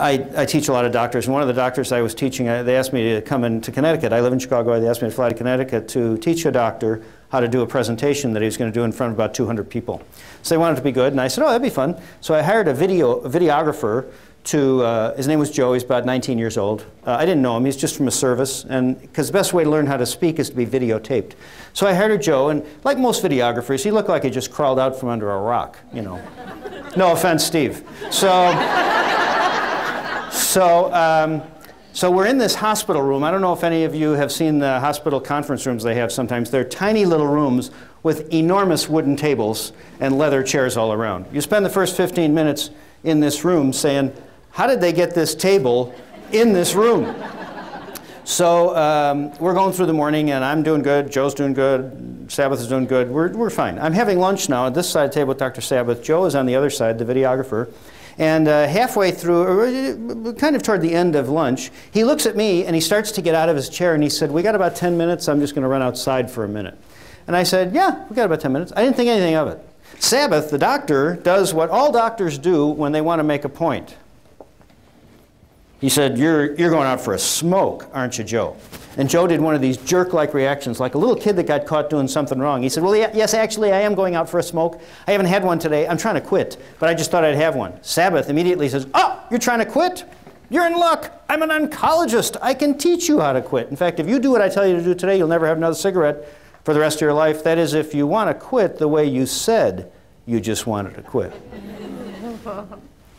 I teach a lot of doctors, and one of the doctors I was teaching, they asked me to come into Connecticut. I live in Chicago. They asked me to fly to Connecticut to teach a doctor how to do a presentation that he was going to do in front of about 200 people. So they wanted it to be good, and I said, oh, that'd be fun. So I hired a videographer to, his name was Joe, he's about 19 years old. I didn't know him, he's just from a service, and because the best way to learn how to speak is to be videotaped. So I hired Joe, and like most videographers, he looked like he just crawled out from under a rock, you know. No offense, Steve. So we're in this hospital room. I don't know if any of you have seen the hospital conference rooms they have sometimes. They're tiny little rooms with enormous wooden tables and leather chairs all around. You spend the first 15 minutes in this room saying, how did they get this table in this room? So we're going through the morning, and I'm doing good, Joe's doing good, Sabbath is doing good. We're fine. I'm having lunch now at this side of the table with Dr. Sabbath. Joe is on the other side, the videographer. And halfway through, kind of toward the end of lunch, he looks at me and he starts to get out of his chair and he said, we got about 10 minutes, I'm just going to run outside for a minute. And I said, yeah, we got about 10 minutes. I didn't think anything of it. Sabbath, the doctor, does what all doctors do when they want to make a point. He said, you're going out for a smoke, aren't you, Joe? And Joe did one of these jerk-like reactions, like a little kid that got caught doing something wrong. He said, well, yes, actually, I am going out for a smoke. I haven't had one today. I'm trying to quit, but I just thought I'd have one. Sabbath immediately says, oh, you're trying to quit? You're in luck. I'm an oncologist. I can teach you how to quit. In fact, if you do what I tell you to do today, you'll never have another cigarette for the rest of your life. That is, if you want to quit the way you said you just wanted to quit.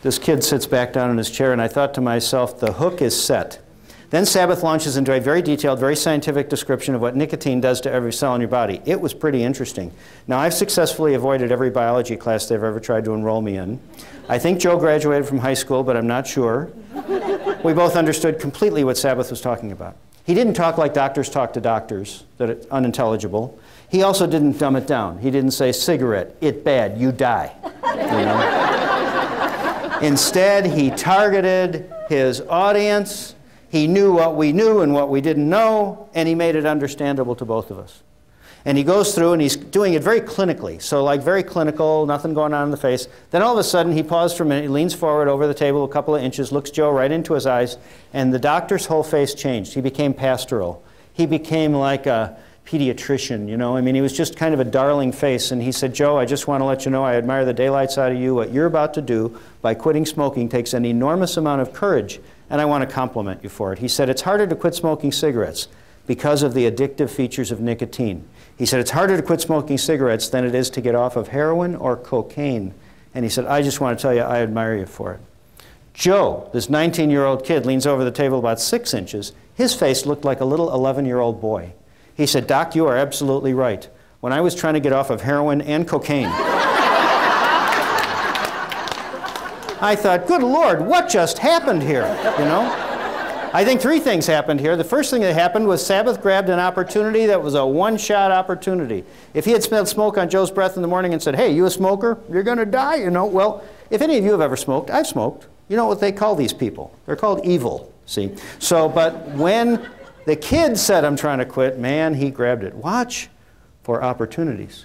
This kid sits back down in his chair, and I thought to myself, the hook is set. Then Sabbath launches into a very detailed, very scientific description of what nicotine does to every cell in your body. It was pretty interesting. Now, I've successfully avoided every biology class they've ever tried to enroll me in. I think Joe graduated from high school, but I'm not sure. We both understood completely what Sabbath was talking about. He didn't talk like doctors talk to doctors, that it's unintelligible. He also didn't dumb it down. He didn't say, cigarette, it bad, you die. You know? Instead, he targeted his audience. He knew what we knew and what we didn't know, and he made it understandable to both of us. And he goes through, and he's doing it very clinically. So like very clinical, nothing going on in the face. Then all of a sudden, he paused for a minute, he leans forward over the table a couple of inches, looks Joe right into his eyes, and the doctor's whole face changed. He became pastoral. He became like a pediatrician, you know. I mean, he was just kind of a darling face. And he said, Joe, I just want to let you know I admire the daylights out of you. What you're about to do by quitting smoking takes an enormous amount of courage, and I want to compliment you for it. He said, it's harder to quit smoking cigarettes because of the addictive features of nicotine. He said, it's harder to quit smoking cigarettes than it is to get off of heroin or cocaine. And he said, I just want to tell you, I admire you for it. Joe, this 19-year-old kid, leans over the table about 6 inches. His face looked like a little 11-year-old boy. He said, Doc, you are absolutely right. When I was trying to get off of heroin and cocaine, I thought, good Lord, what just happened here, you know? I think 3 things happened here. The first thing that happened was Sabbath grabbed an opportunity that was a one-shot opportunity. If he had smelled smoke on Joe's breath in the morning and said, hey, you a smoker? You're going to die, you know? Well, if any of you have ever smoked, I've smoked. You know what they call these people? They're called evil, see? So, but when the kid said, I'm trying to quit, man, he grabbed it. Watch for opportunities.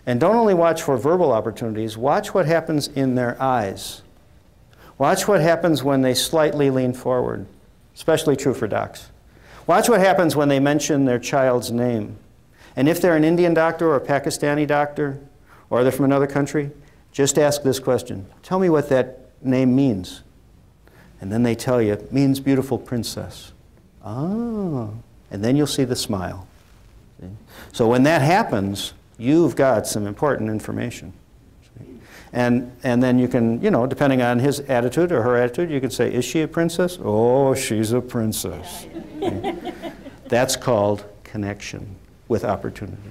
And don't only watch for verbal opportunities, watch what happens in their eyes. Watch what happens when they slightly lean forward, especially true for docs. Watch what happens when they mention their child's name. And if they're an Indian doctor or a Pakistani doctor, or they're from another country, just ask this question. Tell me what that name means. And then they tell you, it means beautiful princess. Ah, and then you'll see the smile. See? So when that happens, you've got some important information. See? And then you can, you know, depending on his attitude or her attitude, you can say, is she a princess? Oh, she's a princess. See? That's called connection with opportunity.